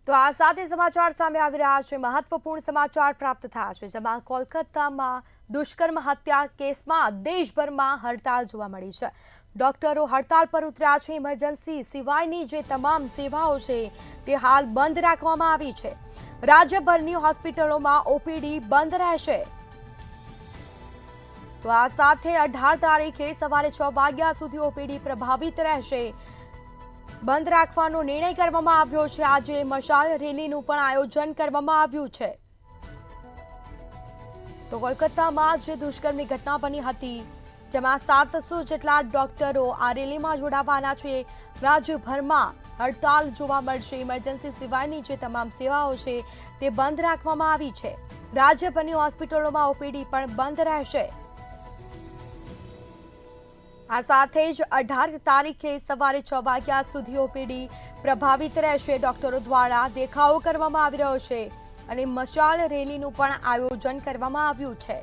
તો આ સાથે સમાચાર સામે આવી રહ્યા છે। મહત્વપૂર્ણ સમાચાર પ્રાપ્ત થયા છે, જેમાં કોલકાતામાં દુષ્કર્મ હત્યા કેસમાં દેશભરમાં હડતાલ જોવા મળી છે। ડોક્ટરો હડતાલ પર ઉતર્યા છે। ઇમરજન્સી સિવાયની જે તમામ સેવાઓ છે તે હાલ બંધ રાખવામાં આવી છે। રાજ્યભરની હોસ્પિટલોમાં ઓપીડી બંધ રહેશે। તો આ સાથે 18 તારીખે સવારે 6 વાગ્યા સુધી ઓપીડી પ્રભાવિત રહેશે। બંધ રાખવાનો નિર્ણય કરવામાં આવ્યો છે। આજે મશાલ રેલીનું પણ આયોજન કરવામાં આવ્યું છે। તો કોલકાતામાં જે દુષ્કર્મની ઘટના બની હતી, જેમાં 700 જેટલા ડોક્ટરો આ રેલીમાં જોડાવાના છે। રાજ્યભરમાં હડતાલ જોવા મળશે। ઇમરજન્સી સિવાયની જે તમામ સેવાઓ છે તે બંધ રાખવામાં આવી છે। રાજ્યભરની હોસ્પિટલોમાં ઓપીડી પણ બંધ રહેશે। આ સાથે જ 18 તારીખે સવારે 6 વાગ્યા સુધી ઓપીડી પ્રભાવિત રહેશે। ડોક્ટરો દ્વારા દેખાવો કરવામાં આવી રહ્યો છે અને મશાલ રેલીનું પણ આયોજન કરવામાં આવ્યું છે।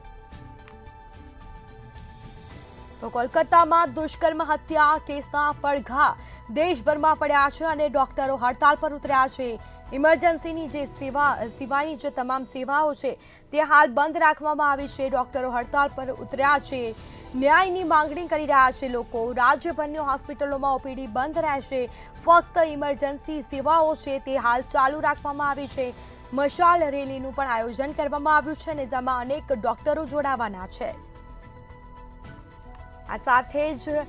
તો કોલકાતામાં દુષ્કર્મ હત્યા કેસના પડઘા દેશભરમાં પડ્યા છે અને ડોક્ટરો હડતાલ પર ઉતર્યા છે। ઇમરજન્સીની જે સિવાયની જે તમામ સેવાઓ છે તે હાલ બંધ રાખવામાં આવી છે। ડોક્ટરો હડતાલ પર ઉતર્યા છે। ન્યાયની માંગણી કરી રહ્યા છે લોકો। રાજ્યભરની હોસ્પિટલોમાં ઓપીડી બંધ રહેશે। ફક્ત ઇમરજન્સી સેવાઓ છે તે હાલ ચાલુ રાખવામાં આવી છે। મશાલ રેલીનું પણ આયોજન કરવામાં આવ્યું છે અને જેમાં અનેક ડોક્ટરો જોડાવાના છે। આ સાથે જ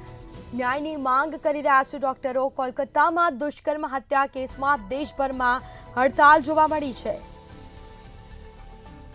ન્યાયની માંગ કરી રહ્યા છે ડોક્ટરો। કોલકાતામાં દુષ્કર્મ હત્યા કેસમાં દેશભરમાં હડતાલ જોવા મળી છે।